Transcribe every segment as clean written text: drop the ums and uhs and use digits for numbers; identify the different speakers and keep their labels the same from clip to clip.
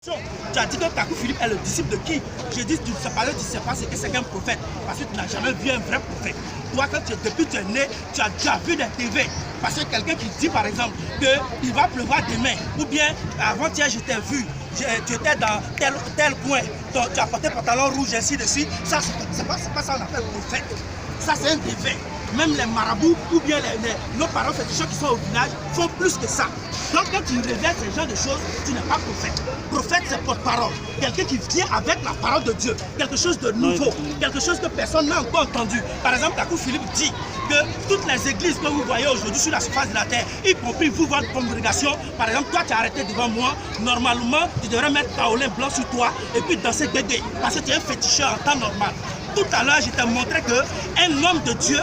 Speaker 1: Tu as dit que Kakou Philippe est le disciple de qui? Je dis, tu ne sais pas, tu ne sais pas ce que c'est qu'un prophète. Parce que tu n'as jamais vu un vrai prophète. Toi, depuis que tu es né, tu as déjà vu des TV. Parce que quelqu'un qui dit, par exemple, qu'il va pleuvoir demain, ou bien avant-hier, je t'ai vu, tu étais dans tel coin, tu as porté pantalon rouge, ainsi de suite. Ça, c'est pas ça qu'on appelle prophète. Ça, c'est un TV. Même les marabouts ou bien nos parents féticheurs qui sont au village font plus que ça. Donc quand tu révèles ce genre de choses, tu n'es pas prophète. Prophète, c'est porte-parole. Quelqu'un qui vient avec la parole de Dieu. Quelque chose de nouveau. Quelque chose que personne n'a encore entendu. Par exemple, Kakou Philippe dit que toutes les églises que vous voyez aujourd'hui sur la surface de la terre, y compris vous, votre congrégation, par exemple, toi tu es arrêté devant moi, normalement tu devrais mettre kaolin blanc sur toi et puis danser guégué. Parce que tu es un féticheur en temps normal. Tout à l'heure, je t'ai montré qu'un homme de Dieu,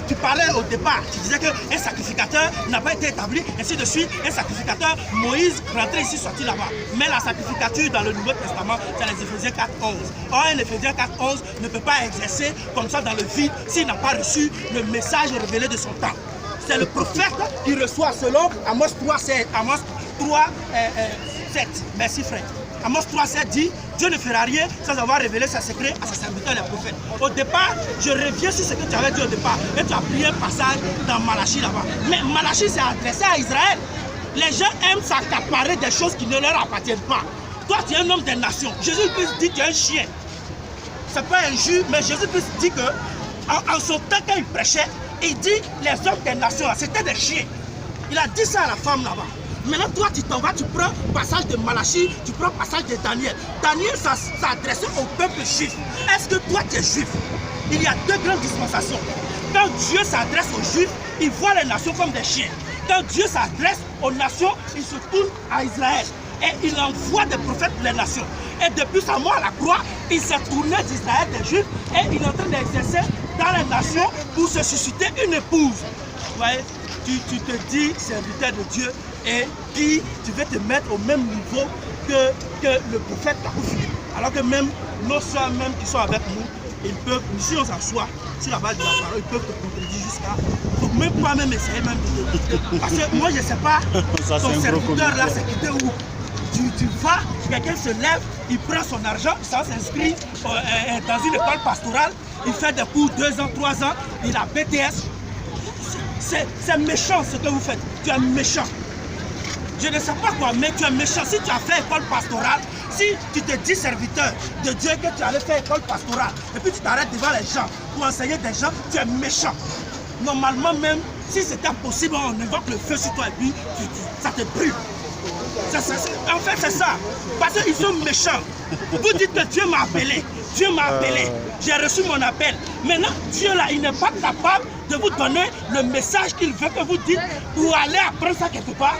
Speaker 1: tu parlais au départ, tu disais qu'un sacrificateur n'a pas été établi, ainsi de suite. Un sacrificateur, Moïse rentrait ici, sorti là-bas. Mais la sacrificature dans le Nouveau Testament, c'est les Éphésiens 4.11. Or, un Éphésiens 4.11 ne peut pas exercer comme ça dans le vide s'il n'a pas reçu le message révélé de son temps. C'est le prophète qui reçoit selon Amos 3.7. Amos 3.7. Merci frère. Amos 3.7 dit, Dieu ne fera rien sans avoir révélé ses secrets à ses serviteurs les prophètes. Au départ, je reviens sur ce que tu avais dit au départ. Et tu as pris un passage dans Malachie là-bas. Mais Malachie s'est adressé à Israël. Les gens aiment s'accaparer des choses qui ne leur appartiennent pas. Toi, tu es un homme des nations. Jésus-Christ dit que tu es un chien. Ce n'est pas un juge, mais Jésus-Christ dit que en son temps, quand il prêchait, il dit les hommes des nations, c'était des chiens. Il a dit ça à la femme là-bas. Maintenant, toi, tu t'en vas, tu prends le passage de Malachie, tu prends le passage de Daniel. Daniel s'adressait au peuple juif. Est-ce que toi, tu es juif? Il y a deux grandes dispensations. Quand Dieu s'adresse aux juifs, il voit les nations comme des chiens. Quand Dieu s'adresse aux nations, il se tourne à Israël. Et il envoie des prophètes pour les nations. Et depuis sa mort à la croix, il s'est tourné d'Israël, des juifs, et il est en train d'exercer dans les nations pour se susciter une épouse. Vous voyez, tu te dis serviteur de Dieu, et puis tu veux te mettre au même niveau que le prophète Kakou Philippe. Alors que même nos soeurs même qui sont avec nous, ils peuvent, si on s'assoit sur la base de la parole, ils peuvent te contredire jusqu'à... Donc même pas même essayer même de... Parce que moi je ne sais pas, ton serviteur là c'est quitté où. Tu vas, quelqu'un se lève, il prend son argent, ça s'inscrit dans une école pastorale, il fait des cours 2 ans, 3 ans, il a BTS. C'est méchant ce que vous faites, tu es méchant. Je ne sais pas quoi, mais tu es méchant. Si tu as fait école pastorale, si tu te dis serviteur de Dieu que tu allais faire école pastorale, et puis tu t'arrêtes devant les gens pour enseigner des gens, tu es méchant. Normalement même, si c'était possible, on évoque le feu sur toi et puis ça te brûle. En fait, c'est ça. Parce qu'ils sont méchants. Vous dites que Dieu m'a appelé. Dieu m'a appelé. J'ai reçu mon appel. Maintenant, Dieu là, il n'est pas capable de vous donner le message qu'il veut que vous dites pour aller apprendre ça quelque part.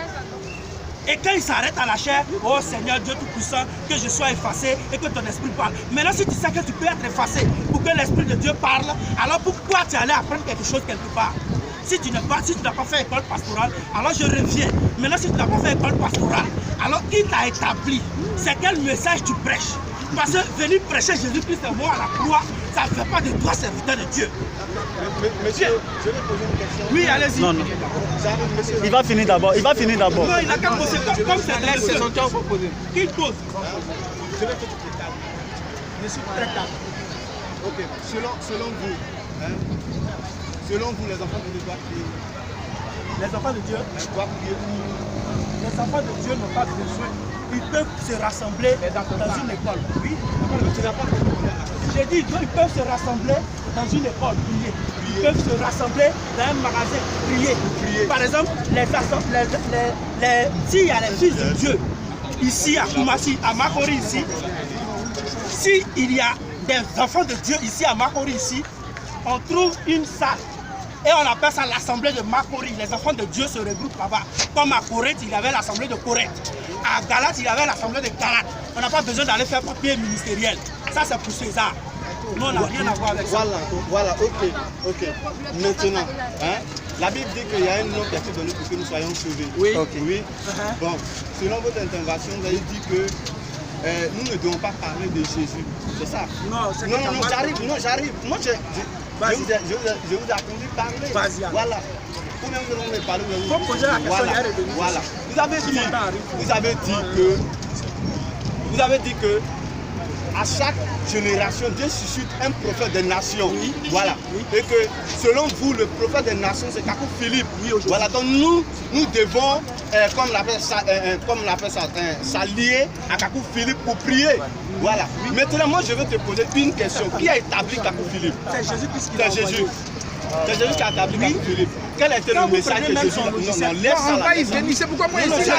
Speaker 1: Et quand il s'arrête à la chair, oh Seigneur Dieu Tout-Puissant, que je sois effacé et que ton esprit parle. Maintenant, si tu sais que tu peux être effacé pour que l'esprit de Dieu parle, alors pourquoi tu allais apprendre quelque chose quelque part? Si tu n'as pas fait école pastorale, alors je reviens. Maintenant, si tu n'as pas fait école pastorale, alors qui t'a établi? C'est quel message tu prêches? Parce que venir prêcher Jésus-Christ est mort à la croix, ça ne fait pas de toi serviteur de Dieu.
Speaker 2: Monsieur, je vais poser une question.
Speaker 1: Oui, allez-y.
Speaker 3: Non. Il va finir d'abord. Il va finir d'abord.
Speaker 1: Non, il n'a qu'à poser comme c'est son temps pour poser. Qu'il pose.
Speaker 2: Je vais que tu te calmes.
Speaker 1: Je suis très calme.
Speaker 2: Ok, selon vous, hein, selon vous, les enfants de Dieu doivent prier.
Speaker 1: Les enfants de Dieu
Speaker 2: Doivent prier.
Speaker 1: Les enfants de Dieu n'ont pas besoin. Ils peuvent se rassembler dans une école. Oui.
Speaker 2: Tu n'as pas compris.
Speaker 1: J'ai dit qu'ils peuvent se rassembler dans une école, prier. Ils peuvent se rassembler dans un magasin, prier. Par exemple, s'il y a les fils de Dieu, ici à Koumassi, à Makori ici, s'il y a des enfants de Dieu ici à Makori ici, on trouve une salle. Et on appelle ça l'assemblée de Makori. Les enfants de Dieu se regroupent là-bas. Comme à Corinthe, il y avait l'assemblée de Corinthe. À Galate, il y avait l'assemblée de Galate. On n'a pas besoin d'aller faire papier ministériel. Ça, c'est pour César. Nous, on n'a rien à voir avec ça.
Speaker 2: Voilà, ok. Maintenant, hein, la Bible dit qu'il y a un nom qui a été donné pour que nous soyons sauvés.
Speaker 1: Oui.
Speaker 2: Okay. Oui. Bon, selon votre intervention, vous avez dit que nous ne devons pas parler de Jésus. C'est ça?
Speaker 1: Non,
Speaker 2: j'arrive. Moi, je vous ai attendu parler. Voilà. Ou même vous allez parler.
Speaker 1: Faut poser la question.
Speaker 2: Voilà. Vous avez dit que vous avez dit que à chaque génération, Dieu suscite un prophète des nations. Oui. Voilà. Oui. Et que selon vous, le prophète des nations, c'est Kakou Philippe. Oui, voilà. Donc nous devons, comme on appelle ça, s'allier à Kakou Philippe pour prier. Voilà. Oui. Maintenant, moi, je vais te poser une question. Qui a établi Kakou Philippe?
Speaker 1: C'est Jésus-Christ.
Speaker 2: C'est Jésus. C'est Jésus qui a établi Kakou Philippe. Quel était le message que Jésus a dit? Non, laisse ça là.
Speaker 4: C'est pourquoi moi je suis
Speaker 1: là.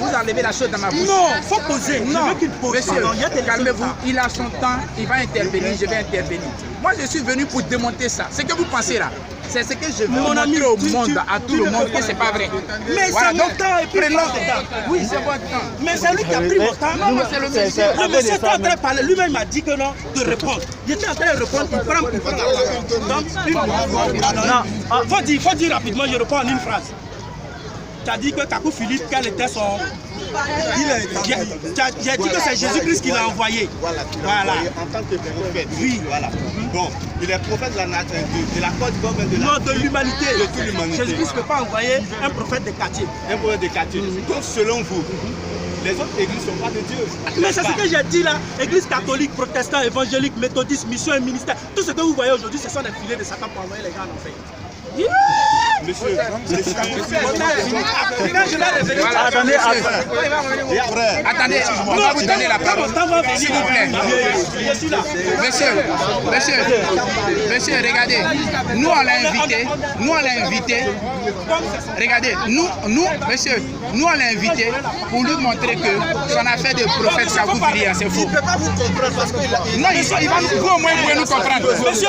Speaker 4: Vous enlevez la chose dans ma bouche.
Speaker 1: Non, il faut poser.
Speaker 4: Non, monsieur, calmez-vous. Il a son temps, il va intervenir, je vais intervenir. Moi, je suis venu pour démonter ça. Ce que vous pensez là, c'est ce que je veux montrer au monde, à tout le monde, que c'est pas vrai.
Speaker 1: Mais c'est mon temps et puis
Speaker 4: oui, c'est votre temps.
Speaker 1: Mais c'est lui qui a pris mon temps.
Speaker 4: Non, c'est le monsieur.
Speaker 1: Le monsieur était en train de parler. Lui-même m'a dit que non, de répondre. Il était en train de répondre. Il prend. Donc, faut dire rapidement, je réponds en une phrase. Tu as dit que Kakou Philippe, quel était son... J'ai dit que c'est Jésus-Christ qui l'a envoyé.
Speaker 2: Voilà. En tant que prophète.
Speaker 1: Oui.
Speaker 2: Voilà. Bon, il est prophète de la Côte d'Ivoire,
Speaker 1: de l'humanité.
Speaker 2: De toute l'humanité.
Speaker 1: Jésus-Christ ne peut pas envoyer un prophète de quartier.
Speaker 2: Un prophète de quartier. Donc, selon vous, les autres églises ne sont pas de Dieu.
Speaker 1: Mais c'est ce que j'ai dit là. Église catholique, protestant, évangélique, méthodiste, mission et ministère. Tout ce que vous voyez aujourd'hui, ce sont des filets de Satan pour envoyer les gens en enfer.
Speaker 2: Monsieur,
Speaker 4: attendez, on va vous donner la parole. S'il vous plaît. Monsieur, regardez, nous on l'a invité, regardez, nous on l'a invité pour lui montrer que son affaire de prophète Kakou Philippe, c'est faux.
Speaker 2: Il ne peut pas vous comprendre parce que
Speaker 4: non, vous au moins pouvez nous comprendre.
Speaker 3: Monsieur,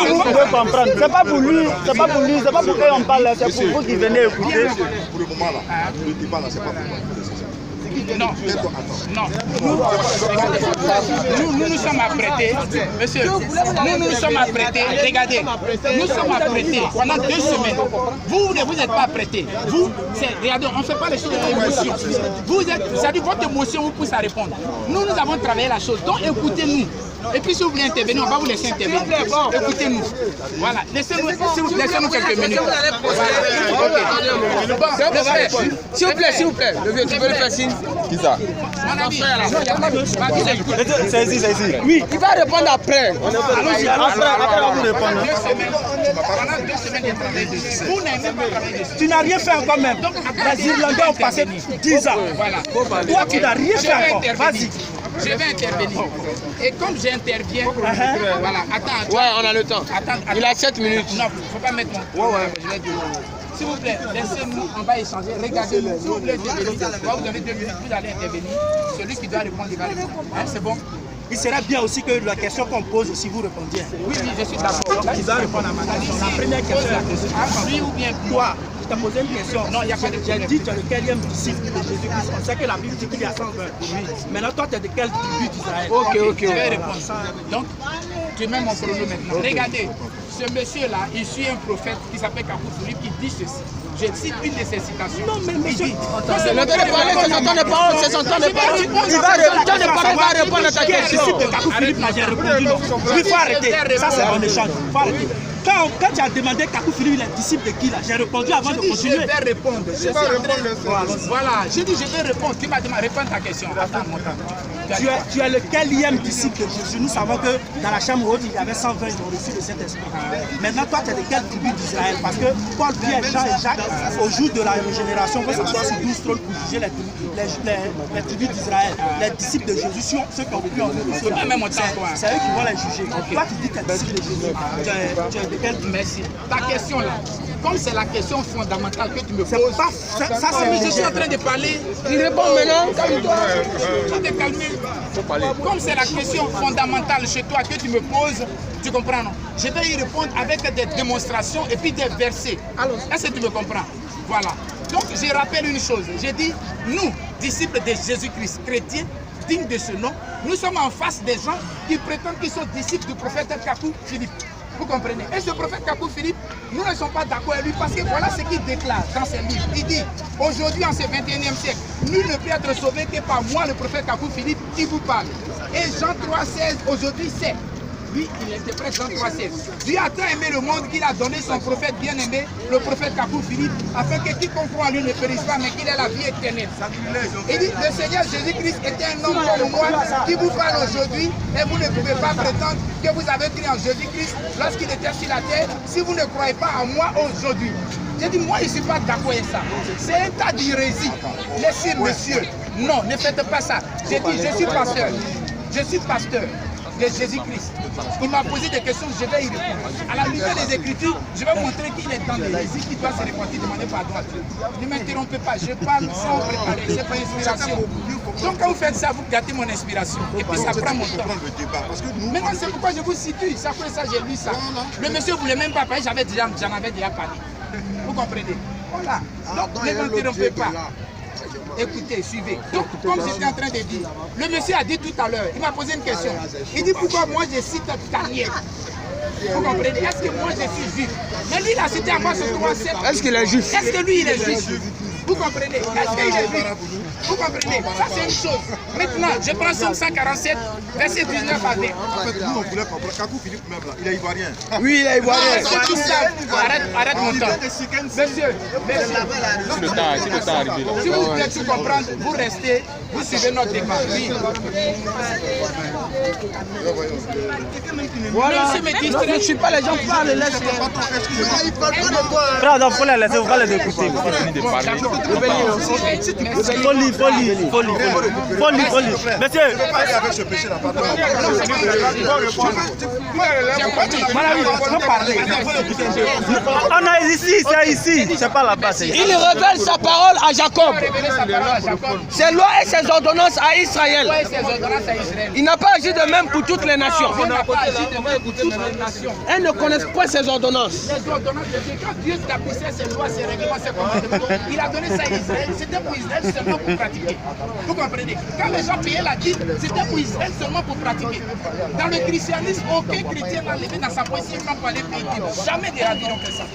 Speaker 3: vous pouvez comprendre. C'est pas pour lui, c'est pas pour eux on parle, c'est pour vous qui venez écouter.
Speaker 5: Pour le moment là, le débat là, c'est pas pour moi.
Speaker 4: Non, nous nous sommes apprêtés, monsieur, nous sommes apprêtés, regardez, nous sommes apprêtés pendant 2 semaines. Vous n'êtes pas apprêtés. Vous, regardez, on ne fait pas les choses avec émotion. C'est-à-dire votre émotion vous pousse à répondre. Nous avons travaillé la chose, donc écoutez-nous. Et puis si vous voulez intervenir, on va vous laisser intervenir. Écoutez-nous. Voilà, laissez-nous quelques minutes.
Speaker 6: S'il vous plaît, le vieux, tu peux le faire signe.
Speaker 5: Qui ça?
Speaker 4: Mon ami,
Speaker 3: c'est ici.
Speaker 6: Oui, il va répondre après.
Speaker 3: Après, on vous répondre.
Speaker 4: 2 semaines, pendant 2 semaines de travail dessus. Vous n'avez même pas travaillé dessus.
Speaker 1: Tu n'as rien fait encore même. Les Irlandais ont passé 10 ans.
Speaker 4: Voilà.
Speaker 1: Toi, tu n'as rien fait encore. Vas-y.
Speaker 4: Je vais intervenir. Et comme j'interviens, voilà, attends.
Speaker 6: Ouais, on a le temps.
Speaker 4: Attends.
Speaker 6: Il a 7 minutes.
Speaker 4: Non, il ne faut pas mettre mon... Ouais. Je vais dire. S'il vous plaît, laissez-nous, on va échanger. Regardez-nous, s'il vous plaît, vous avez 2 minutes, vous allez intervenir. Celui qui doit répondre, il va répondre. Hein, c'est bon?
Speaker 1: Il serait bien aussi que la question qu'on pose aussi vous répondiez.
Speaker 4: Oui, je suis d'accord.
Speaker 1: Donc, il va répondre à ma question. La première question est la question.
Speaker 4: Lui ou bien
Speaker 1: toi, je t'ai posé une question.
Speaker 4: Non, il n'y a pas de problème.
Speaker 1: J'ai dit, tu es le quatrième disciple de Jésus-Christ. On sait que la Bible dit qu'il y a 120. Maintenant, toi, tu es de quel tribu d'Israël?
Speaker 4: Ok. Je vais répondre. Donc, tu mets mon chrono maintenant. Regardez, ce monsieur-là, il suit un prophète qui s'appelle Kakou Philippe qui dit ceci. Je cite une de ses citations. Non, mais monsieur,
Speaker 6: le temps de parler, c'est son temps de parole, c'est son temps de parole. Il va répondre à ta question.
Speaker 1: Le disciple de Kakou Philippe n'a jamais répondu non. Il faut arrêter. Ça, c'est un échange. Il faut arrêter. Quand tu as demandé Kakou Philippe, il est disciple de qui là? J'ai répondu avant de continuer.
Speaker 4: Je vais répondre. Voilà, j'ai dit je vais répondre. Tu m'as demandé répondre à ta question. Attends mon temps.
Speaker 1: Tu es le quatrième disciple de Jésus. Nous savons que dans la chambre haute, il y avait 120, ils ont reçu le Saint-Esprit. Maintenant, toi, tu es de quelle tribu d'Israël? Parce que Paul, Pierre, Jean et Jacques, au jour de la régénération, vont s'asseoir sur 12 trônes pour juger les tribus d'Israël. Les disciples de Jésus, sont ceux qui ont vécu en nous. C'est eux qui vont les juger. Toi, tu dis que tu es disciple de Jésus. Tu es de quelle tribu?
Speaker 4: Merci. Ta question là, comme c'est la question fondamentale que tu me poses, je suis en train de parler.
Speaker 6: Il répond maintenant.
Speaker 4: Calme-toi. Tu te calmer. Comme c'est la question fondamentale chez toi que tu me poses, tu comprends non? Je vais y répondre avec des démonstrations et puis des versets. Est-ce que tu me comprends? Voilà. Donc je rappelle une chose. J'ai dit, nous, disciples de Jésus-Christ, chrétiens, dignes de ce nom, nous sommes en face des gens qui prétendent qu'ils sont disciples du prophète Kakou Philippe. Vous comprenez? Et ce prophète Kakou Philippe, nous ne sommes pas d'accord avec lui parce que voilà ce qu'il déclare dans ses livres. Il dit, aujourd'hui en ce 21e siècle, nul ne peut être sauvé que par moi, le prophète Kakou Philippe, qui vous parle. Et Jean 3,16 aujourd'hui c'est lui, il interprète Jean 3,16. Dieu a tant aimé le monde qu'il a donné son prophète bien-aimé, le prophète Kakou Philippe, afin que quiconque croit en lui ne périsse pas, mais qu'il ait la vie éternelle. Il dit, le Seigneur Jésus-Christ était un homme comme moi, qui vous parle aujourd'hui, et vous ne pouvez pas prétendre que vous avez cru en Jésus-Christ lorsqu'il était sur la terre, si vous ne croyez pas en moi aujourd'hui. J'ai dit, moi je ne suis pas d'accord avec ça. C'est un tas d'hérésie. Laissez monsieur. Non, ne faites pas ça. J'ai dit, je suis pasteur. Je suis pasteur de Jésus-Christ. Il m'a posé des questions, je vais y répondre. À la lumière des Écritures, je vais montrer qu'il est dans l'hérésie qui doit se repentir, demander pardon à Dieu. Ne m'interrompez pas, je parle sans préparer, c'est pas inspiration. Donc quand vous faites ça, vous gâtez mon inspiration. Et puis ça prend mon temps. Maintenant, c'est pourquoi je vous situe. Ça fait ça, j'ai lu ça. Le monsieur ne voulait même pas parler, j'en avais déjà parlé. Vous comprenez? Voilà. Donc ne m'interrompez pas. Écoutez, suivez. Donc, comme j'étais en train de dire, le monsieur a dit tout à l'heure, il m'a posé une question. Il dit pourquoi moi je cite Daniel. Vous comprenez? Est-ce que moi je suis juif? Mais lui, il a cité à moi ce 3,7.
Speaker 6: Est-ce qu'il est juif?
Speaker 4: Est-ce que lui, il est juif? Vous comprenez? Est-ce qu'il est juif? Vous comprenez? Ça, c'est une chose. Maintenant, je prends Somme 147, verset 19 à 20.
Speaker 5: En fait, nous, on voulait comprendre. Kakou Philippe, même là, il est ivoirien.
Speaker 6: Oui, il est ivoirien.
Speaker 4: Ceux qui savent, arrête mon temps. Monsieur,
Speaker 6: Si le temps arrivé là.
Speaker 4: si vous voulez tout comprendre, vous restez, vous suivez notre débat. Oui.
Speaker 6: Voilà.
Speaker 4: Monsieur me dit, je ne suis pas les gens qui parlent, laisse-les.
Speaker 3: Frère, il faut les laisser, vous ne les écouter. Folie. Monsieur,
Speaker 5: Avec ce péché, là, pardon.
Speaker 3: on a ici, c'est ici. C'est pas là-bas, c'est ici.
Speaker 6: Il révèle sa parole à Jacob. Ses lois et ses ordonnances à Israël. Il n'a pas agi de même pour toutes les nations. Elles ne connaissent pas ses ordonnances.
Speaker 4: Les ordonnances de Dieu, quand Dieu établissait ses lois, ses règlements, ses commandements, il a donné ça à Israël. C'était pour Israël seulement pour pratiquer. Vous comprenez? Quand les gens payaient la dîme, c'était pour Israël seulement pour pratiquer. Dans le christianisme, aucun chrétien n'a levé dans sa poésie quand pour aller payer dîme. Jamais des rabbins ont fait ça.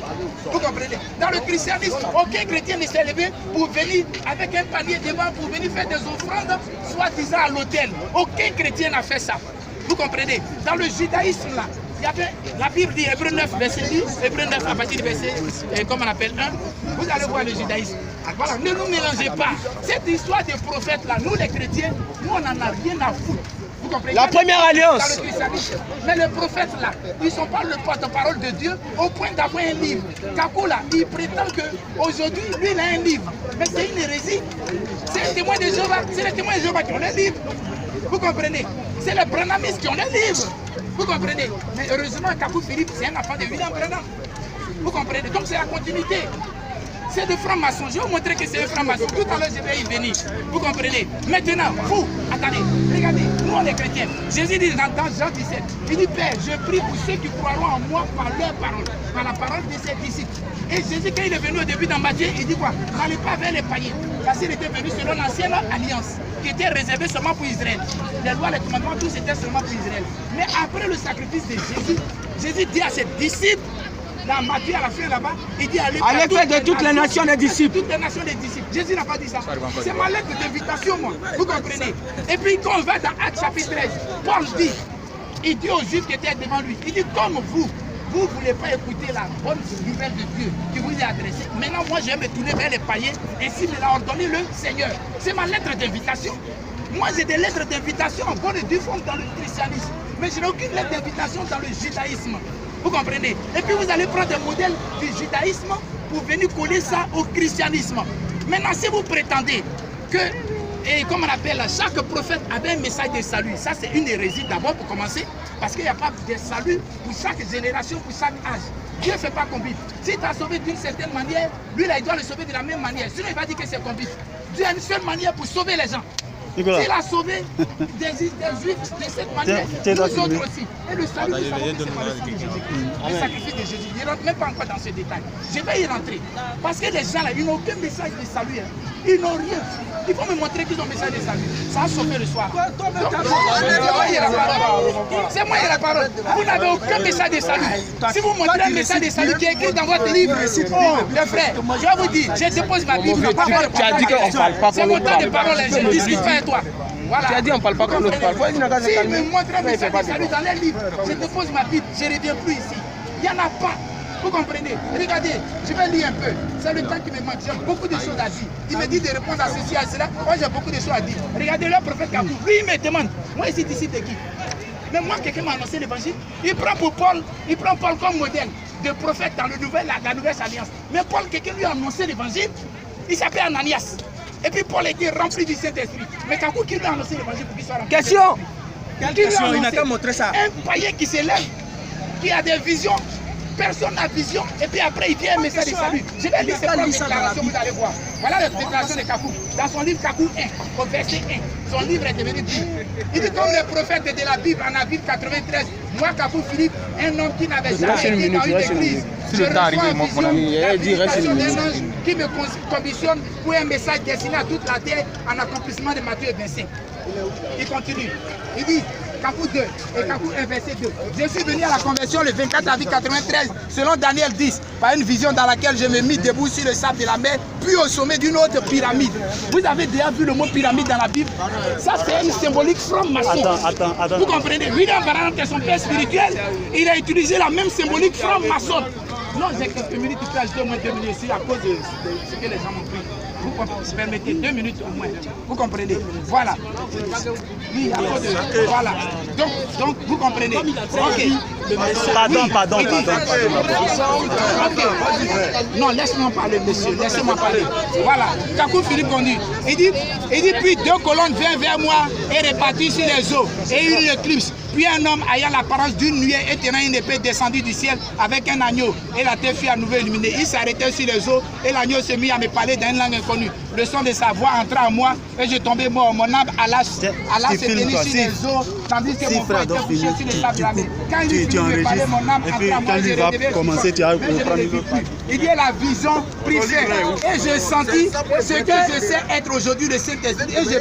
Speaker 4: Vous comprenez? Dans le christianisme, aucun chrétien ne s'est levé pour venir avec un panier devant, pour venir faire des offrandes, soi-disant à l'autel. Aucun chrétien n'a fait ça. Vous comprenez? Dans le judaïsme, là, il y avait, la Bible dit, Hébreu 9, verset 10, Hébreu 9 à partir du verset, comment on appelle, 1, vous allez voir le judaïsme. Voilà, ne nous mélangez pas. Cette histoire des prophètes là, nous les chrétiens, nous on n'en a rien à foutre. Vous comprenez?
Speaker 6: La première alliance.
Speaker 4: Dans le christianisme. Mais les prophètes là, ils ne sont pas le porte-parole de Dieu au point d'avoir un livre. Kakou là, il prétend qu'aujourd'hui, lui il a un livre. Mais c'est une hérésie. C'est les témoins de Jéhovah. C'est les témoins de Jéhovah qui ont le livre. Vous comprenez? C'est les branhamistes qui ont le livre. Vous comprenez? Mais heureusement, Kakou Philippe, c'est un enfant de William Branham. Vous comprenez? Donc c'est la continuité. C'est de franc-maçon. Je vais vous montrer que c'est un franc-maçon. Tout à l'heure, je vais y venir. Vous comprenez? Maintenant, vous, attendez, regardez, nous on est chrétiens. Jésus dit dans Jean 17, il dit, Père, je prie pour ceux qui croiront en moi par leur parole, par la parole de ses disciples. Et Jésus, quand il est venu au début dans Matthieu, il dit quoi? N'allez pas vers les païens. Parce qu'il était venu selon l'ancienne alliance, qui était réservée seulement pour Israël. Les lois, les commandements, tout c'était seulement pour Israël. Mais après le sacrifice de Jésus, Jésus dit à ses disciples, dans Matthieu à la fin là-bas, il dit allez
Speaker 6: faire de toutes les nations des disciples.
Speaker 4: Toutes les nations des disciples. Jésus n'a pas dit ça. C'est ma lettre d'invitation, moi. Vous comprenez? Et puis quand on va dans Actes chapitre 13, Paul dit, il dit aux Juifs qui étaient devant lui, il dit comme vous ne voulez pas écouter la bonne nouvelle de Dieu qui vous est adressée. Maintenant, moi, je vais me tourner vers les païens et s'il me l'a ordonné le Seigneur. C'est ma lettre d'invitation. Moi, j'ai des lettres d'invitation en bonne et due forme dans le christianisme. Mais je n'ai aucune lettre d'invitation dans le judaïsme. Vous comprenez? Et puis vous allez prendre des modèles du judaïsme pour venir coller ça au christianisme. Maintenant, si vous prétendez que, comme on appelle, chaque prophète avait un message de salut, ça c'est une hérésie d'abord pour commencer, parce qu'il n'y a pas de salut pour chaque génération, pour chaque âge. Dieu ne fait pas combine. S'il t'a sauvé d'une certaine manière, lui là, il doit le sauver de la même manière. Sinon, il va dire que c'est combine. Dieu a une seule manière pour sauver les gens. S'il a sauvé des Juifs de cette manière, nous autres aussi. Et le salut, nous savons que c'est par le sang de Jésus. Le sacrifice de Jésus. Il ne rentre même pas encore dans ce détail. Je vais y rentrer. Parce que les gens là, ils n'ont aucun message de salut. Hein. Ils n'ont rien. Il faut me montrer qu'ils ont un message de salut. Ça a sauvé le soir. C'est moi qui ai la parole. Vous n'avez aucun message de salut. Si vous montrez un message de salut qui est écrit dans votre livre, les frères, je vais vous dire, je dépose ma Bible.
Speaker 6: Tu as dit qu'on ne parle pas
Speaker 4: c'est mon temps de parole, je ne discute pas avec toi. Voilà.
Speaker 6: Tu as dit on ne parle pas comme l'autre parle.
Speaker 4: Si il me montre un message de salut dans les livres, je dépose ma Bible, je ne reviens plus ici. Il n'y en a pas. Vous comprenez? Regardez, je vais lire un peu. C'est le temps qui me manque. J'ai beaucoup de choses à dire. Il me dit de répondre à ceci, à cela. Moi, j'ai beaucoup de choses à dire. Regardez le prophète Kakou. Lui, il me demande, moi ici, disciple de qui? Mais moi, quelqu'un m'a annoncé l'évangile. Il prend Paul comme modèle de prophète dans la nouvelle alliance. Mais Paul, quelqu'un lui a annoncé l'évangile. Il s'appelle Ananias. Et puis Paul était rempli du Saint-Esprit. Mais Kakou, qui lui a annoncé l'évangile pour qu'il soit rempli?
Speaker 6: Question.
Speaker 1: Quelle question? Il n'a qu'à montrer ça.
Speaker 4: Un païen qui s'élève, qui a des visions. Personne n'a vision, et puis après il vient un message de salut. Je vais lire cette déclaration, vous allez voir. Voilà la déclaration de Kakou. Dans son livre Kakou 1, au verset 1, son livre est devenu Bible. Il dit comme les prophètes de la Bible en avril 93, moi Kakou Philippe, un homme qui n'avait jamais été dans une église, je reçois une vision d'un ange qui me commissionne pour un message destiné à toute la terre en accomplissement de Matthieu 25. Il continue. Il dit Kakou 2 et Kakou 1 verset 2. Je suis venu à la conversion le 24 avril 93 selon Daniel 10 par une vision dans laquelle je me mis debout sur le sable de la mer puis au sommet d'une autre pyramide. Vous avez déjà vu le mot pyramide dans la Bible? Ça c'est une symbolique franc-maçon.
Speaker 3: Attends.
Speaker 4: Vous comprenez? William Branham qui est son père spirituel, il a utilisé la même symbolique franc-maçon. Non, j'ai quelques minutes, tu peux ajouter au moins 2 minutes ici à cause de ce que les gens m'ont pris. Vous permettez 2 minutes au moins. Vous comprenez? Voilà. Oui, à cause de... Voilà. Donc, vous comprenez? Ok.
Speaker 3: Pardon.
Speaker 4: Ok. Non, laisse-moi parler, monsieur. Laissez-moi parler. Voilà. Kakou Philippe conduit. Il dit, puis 2 colonnes vinrent vers moi et réparties sur les eaux. Et une éclipse. Puis un homme ayant l'apparence d'une nuée et tenant une épée descendue du ciel avec un agneau. Et la terre fut à nouveau illuminée. Il s'arrêtait sur les eaux et l'agneau se mit à me parler dans une langue inconnue. Le son de sa voix entra en moi et je tombais mort. Mon âme alla se tenir sur les eaux tandis que mon corps était couché sur les sables de la mer. Quand il finit de me parler, mon âme entra en moi et je redevais. Il dit la vision prit fin et je sentis ce que je sais être aujourd'hui le Saint-Esprit. Et je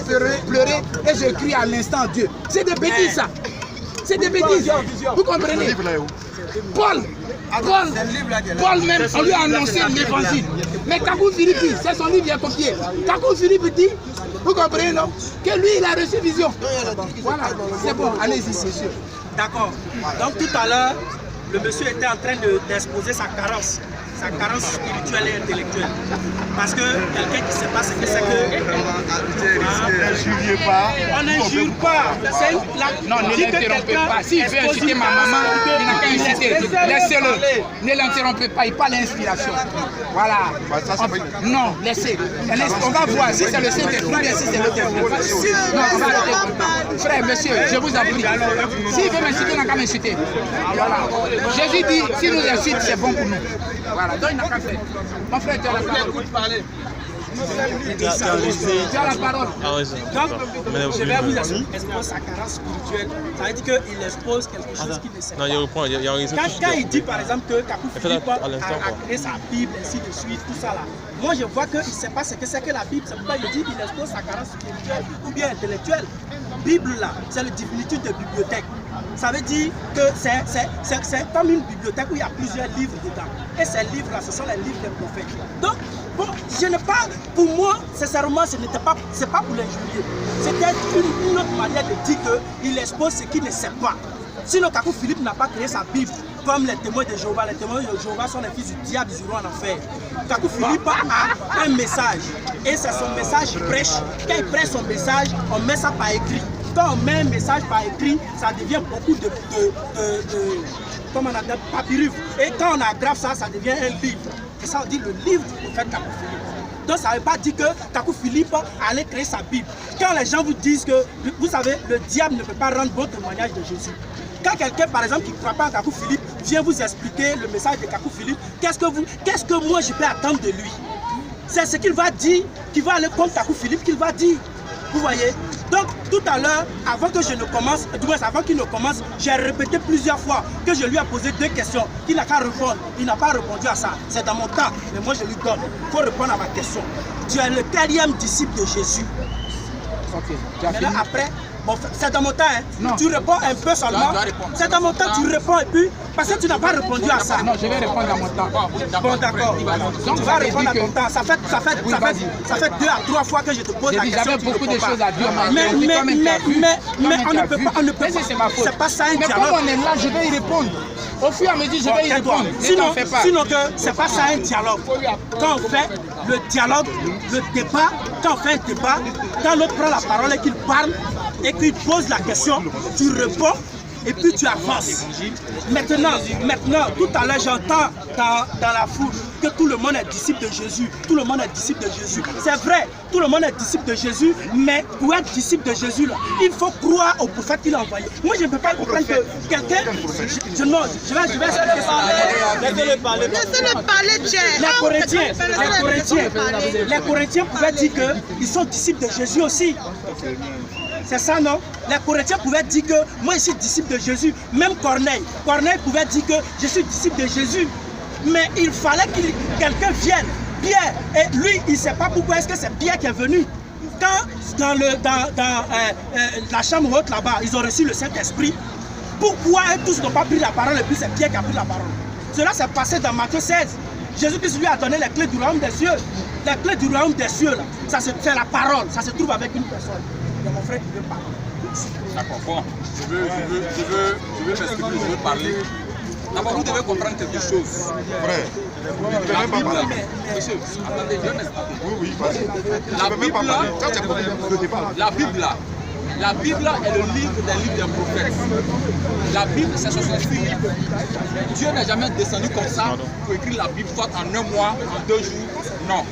Speaker 4: pleurais et je crie à l'instant Dieu. C'est des bêtises ça. C'est des bêtises. Vous comprenez? Paul même, on lui a annoncé l'évangile. Mais Kakou Philippe, c'est son livre, il a copié. Kakou Philippe dit, vous comprenez non? Que lui, il a reçu vision. Voilà, c'est bon, allez-y, monsieur.
Speaker 1: D'accord. Donc tout à l'heure, le monsieur était en train d'exposer sa carence spirituelle et intellectuelle. Parce que quelqu'un qui ne sait pas ce que c'est que... On n'injure pas.
Speaker 4: Non, ne l'interrompez pas. S'il veut inciter ma maman, il n'a qu'à inciter. Laissez-le. Ne l'interrompez pas, il parle d'inspiration. Voilà. Non, laissez. On va voir si c'est le Saint-Esprit ou si c'est l'autre. Non, on va arrêter. Frère, monsieur, je vous en prie. S'il veut m'inciter, il n'a qu'à m'inciter. Voilà. Jésus dit, si nous incite, c'est bon pour nous. Voilà, donc il n'a qu'à faire. Mon frère, tu as la parole. Tu as la parole.
Speaker 1: Donc, je vais vous exposer sa carence spirituelle. Ça veut dire qu'il expose quelque chose qu'il ne sait pas.
Speaker 7: Non, il reprend, il y a raison.
Speaker 1: Quand il dit par exemple que Kakou Philippe a créé sa Bible, ainsi de suite, tout ça là, moi je vois qu'il ne sait pas ce que c'est que la Bible. C'est pourquoi il dit qu'il expose sa carence spirituelle ou bien intellectuelle. Bible là, c'est le diminutif de bibliothèque. Ça veut dire que c'est comme une bibliothèque où il y a plusieurs livres dedans. Et ces livres-là, ce sont les livres des prophètes. Donc, bon, je ne parle, pour moi, sincèrement, c'est pas pour l'injurier. C'était une autre manière de dire qu'il expose ce qu'il ne sait pas. Sinon, Kakou Philippe n'a pas créé sa Bible comme les témoins de Jéhovah. Les témoins de Jéhovah sont les fils du diable, ils iront en enfer. Kakou Philippe a un message. Et c'est son message qu'il prêche. Quand il prêche son message, on met ça par écrit. Quand on met un message par écrit, ça devient beaucoup de comme on appelle papyrus. Et quand on aggrave ça, ça devient un livre. Et ça, on dit le livre du prophète Kakou Philippe. Donc ça ne veut pas dire que Kakou Philippe allait créer sa Bible. Quand les gens vous disent que, vous savez, le diable ne peut pas rendre bon témoignage de Jésus. Quand quelqu'un, par exemple, qui ne croit pas en Kakou Philippe, vient vous expliquer le message de Kakou Philippe, qu'est-ce que moi je peux attendre de lui? C'est ce qu'il va dire, qui va aller contre Kakou Philippe, qu'il va dire. Vous voyez? Donc, tout à l'heure, avant que je ne commence, du moins avant qu'il ne commence, j'ai répété plusieurs fois que je lui ai posé 2 questions, qu'il n'a qu'à répondre. Il n'a pas répondu à ça. C'est dans mon temps, mais moi je lui donne. Il faut répondre à ma question. Tu es le 4e disciple de Jésus.
Speaker 4: Ok.
Speaker 1: Maintenant, après, Bon, c'est dans mon temps, hein.
Speaker 4: Non.
Speaker 1: Tu réponds un peu seulement. C'est dans mon temps, tu réponds et puis, parce que tu n'as pas répondu à ça.
Speaker 4: Non, je vais répondre à mon temps.
Speaker 1: Bon, d'accord.
Speaker 4: Donc,
Speaker 1: Tu vas
Speaker 4: vous
Speaker 1: répondre à
Speaker 4: avez dit
Speaker 1: ton temps. Ça fait 2 à 3 fois que je te pose la question.
Speaker 4: J'avais
Speaker 1: tu
Speaker 4: beaucoup de
Speaker 1: réponds
Speaker 4: choses
Speaker 1: pas.
Speaker 4: à dire.
Speaker 1: Mais on ne peut pas.
Speaker 4: C'est ma faute.
Speaker 1: C'est pas ça un
Speaker 4: Mais
Speaker 1: dialogue.
Speaker 4: comme on est là, je vais y répondre. Au fur et à mesure, je vais y répondre. Ne t'en fais pas.
Speaker 1: Sinon que c'est pas ça un dialogue. Quand on fait le dialogue, le débat, quand on fait un débat, quand l'autre prend la parole et qu'il parle et qu'il pose la question, tu réponds et puis tu avances. Maintenant, tout à l'heure, j'entends dans la foule que tout le monde est disciple de Jésus. Tout le monde est disciple de Jésus. C'est vrai, tout le monde est disciple de Jésus, mais pour être disciple de Jésus, là, il faut croire au prophète qu'il a envoyé. Moi, je ne peux pas comprendre que quelqu'un... Je vais
Speaker 3: Laissez-le parler.
Speaker 7: Laissez-le parler,
Speaker 1: Les Corinthiens pouvaient dire qu'ils sont disciples de Jésus aussi. C'est ça, non? Les Corinthiens pouvaient dire que moi je suis disciple de Jésus. Même Corneille pouvait dire que je suis disciple de Jésus. Mais il fallait que quelqu'un vienne. Pierre, et lui, il ne sait pas pourquoi est-ce que c'est Pierre qui est venu. Quand dans la chambre haute là-bas, ils ont reçu le Saint-Esprit, pourquoi eux tous n'ont pas pris la parole et puis c'est Pierre qui a pris la parole? Cela s'est passé dans Matthieu 16. Jésus-Christ lui a donné les clés du royaume des cieux. Les clés du royaume des cieux, là, c'est la parole. Ça se trouve avec une personne. Il y a mon frère qui veut parler.
Speaker 8: D'accord, bon, je veux m'exprimer, je veux parler. D'abord, vous devez comprendre quelque chose.
Speaker 5: Frère,
Speaker 8: La Bible, monsieur, attendez, je vais m'expliquer.
Speaker 5: oui, vas-y.
Speaker 8: La Bible,
Speaker 5: Ça, c'est pour le débat.
Speaker 8: la Bible est le livre des livres des prophètes. La Bible, c'est 66 livres. Dieu n'est jamais descendu comme ça pour écrire la Bible, soit en 1 mois, en 2 jours. Non.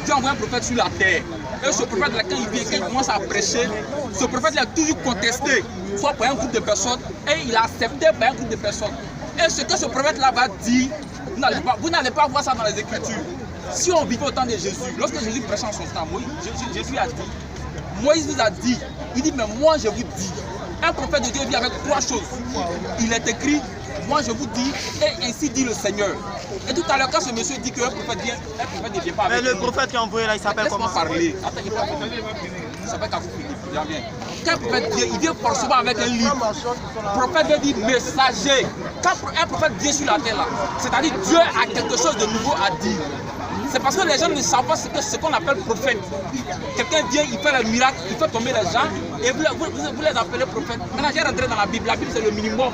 Speaker 8: Dieu envoie un prophète sur la terre. Et ce prophète-là, quand il vient, quand il commence à prêcher, ce prophète-là a toujours contesté, soit par un groupe de personnes, et il a accepté par un groupe de personnes. Et ce que ce prophète-là va dire, vous n'allez pas voir ça dans les Écritures. Si on vivait au temps de Jésus, lorsque Jésus prêchait en son temps, Jésus a dit, Moïse vous a dit, il dit, mais moi je vous dis, un prophète de Dieu vit avec 3 choses. Il est écrit, moi je vous dis, et ainsi dit le Seigneur. Et tout à l'heure, quand ce monsieur dit qu'un prophète ne vient pas avec
Speaker 3: Mais le prophète qui a envoyé là, il s'appelle comment?
Speaker 8: Laisse-moi parler. Attends, il s'appelle Kakou Philippe. Bien. Quand un prophète vient, il vient forcément avec un livre. Le prophète veut dire messager. Quand un prophète vient sur la terre là, c'est-à-dire Dieu a quelque chose de nouveau à dire. C'est parce que les gens ne savent pas ce qu'on appelle prophète. Quelqu'un vient, il fait le miracle, il fait tomber les gens, et vous les appelez prophètes. Maintenant, j'ai rentré dans la Bible. La Bible, c'est le minimum.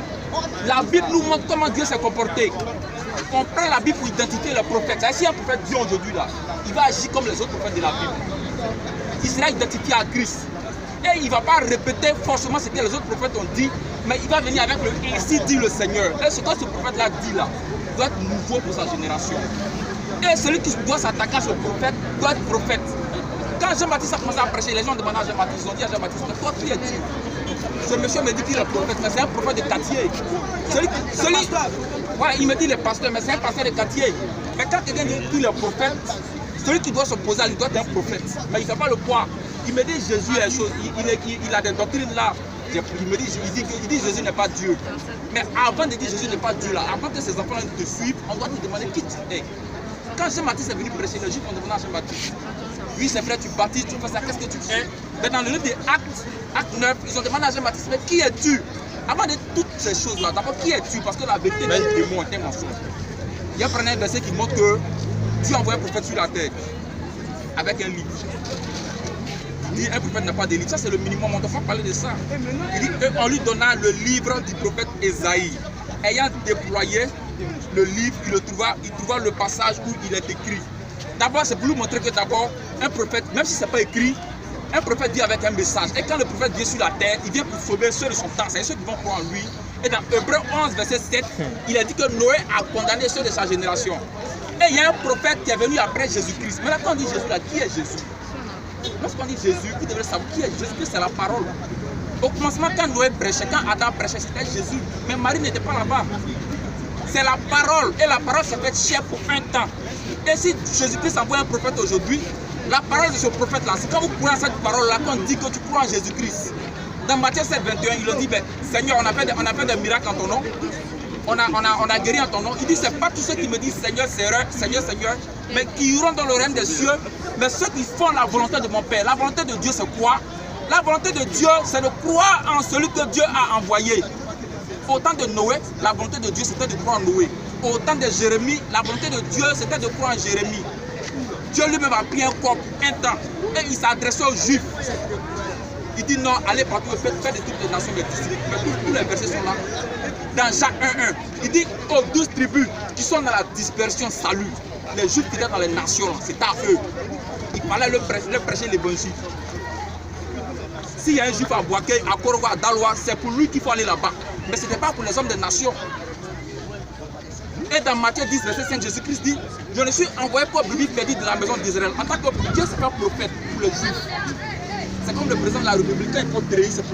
Speaker 8: La Bible nous montre comment Dieu s'est comporté. On prend la Bible pour identifier les prophètes. Si un prophète vient aujourd'hui là, il va agir comme les autres prophètes de la Bible. Il sera identifié à Christ. Et il ne va pas répéter forcément ce que les autres prophètes ont dit, mais il va venir avec le « ainsi dit le Seigneur ». Et ce que ce prophète-là dit là, doit être nouveau pour sa génération. Et celui qui doit s'attaquer à ce prophète doit être prophète. Quand Jean-Baptiste a commencé à prêcher, les gens demandaient à Jean-Baptiste, ils ont dit à Jean-Baptiste, mais toi qui es-tu? Ce monsieur me dit qu'il est prophète, mais c'est un prophète de quartier. Ouais, il me dit le pasteur, mais c'est un pasteur de quartier. Mais quand quelqu'un dit qu'il est prophète, celui qui doit s'opposer à lui doit être un prophète. Mais il ne fait pas le poids. Il me dit Jésus est chose, il a des doctrines là. Il dit Jésus n'est pas Dieu. Mais avant de dire Jésus n'est pas Dieu là, avant que ses enfants te suivent, on doit te demander qui tu es. Quand Jean-Baptiste est venu prêcher, les Juifs ont demandé à Jean-Baptiste, oui c'est vrai, tu baptises, tu fais ça, qu'est-ce que tu fais? Mais dans le livre des Actes 9, ils ont demandé à Jean-Baptiste, mais qui es-tu? Avant de toutes ces choses-là, d'abord qui es-tu? Parce que la vérité est un démon, est un mensonge. Il y a un verset qui montre que Dieu envoie un prophète sur la terre avec un livre. Il dit un prophète n'a pas de livre, ça c'est le minimum, on ne doit pas parler de ça. Il dit on lui donna le livre du prophète Ésaïe. Ayant déployé le livre, il trouva le passage où il est écrit. D'abord, c'est pour lui montrer que d'abord, un prophète, même si ce n'est pas écrit, un prophète vient avec un message. Et quand le prophète vient sur la terre, il vient pour sauver ceux de son temps, c'est ceux qui vont croire en lui. Et dans Hébreux 11, verset 7, il a dit que Noé a condamné ceux de sa génération. Et il y a un prophète qui est venu après Jésus-Christ. Mais là, quand on dit Jésus, là, qui est Jésus? Lorsqu'on dit Jésus, vous devez savoir qui est Jésus, c'est la parole. Au commencement, quand Noé prêchait, quand Adam prêchait, c'était Jésus. Mais Marie n'était pas là-bas. C'est la parole. Et la parole s'est faite chair pour un temps. Et si Jésus-Christ envoie un prophète aujourd'hui, la parole de ce prophète-là, c'est quand vous croyez à cette parole-là qu'on dit que tu crois en Jésus-Christ. Dans Matthieu 7, 21, il a dit, Seigneur, on a fait des miracles en ton nom. On a guéri en ton nom. Il dit, c'est pas tous ceux qui me disent Seigneur, Seigneur, Seigneur, mais qui iront dans le règne des cieux. Mais ceux qui font la volonté de mon Père. La volonté de Dieu, c'est quoi? La volonté de Dieu, c'est de croire en celui que Dieu a envoyé. Au temps de Noé, la volonté de Dieu, c'était de croire en Noé. Au temps de Jérémie, la volonté de Dieu, c'était de croire en Jérémie. Dieu lui-même a pris un corps, un temps, et il s'adressait aux Juifs. Il dit non, allez partout, faites de toutes les nations des disciples. Mais tous les versets sont là. Dans Jacques 1:1, il dit aux 12 tribus qui sont dans la dispersion, salut. Les Juifs qui étaient dans les nations, c'est à eux. Il fallait leur prêcher l'évangile. S'il y a un Juif à Boaké, à Korova, à Daloa, c'est pour lui qu'il faut aller là-bas. Mais ce n'était pas pour les hommes des nations. Et dans Matthieu 10, verset 5, Jésus-Christ dit, je ne suis envoyé pour brebis perdues de la maison d'Israël. En tant que Dieu, c'est un prophète pour les Juifs. C'est comme le président de la République, quand il faut trahir, c'est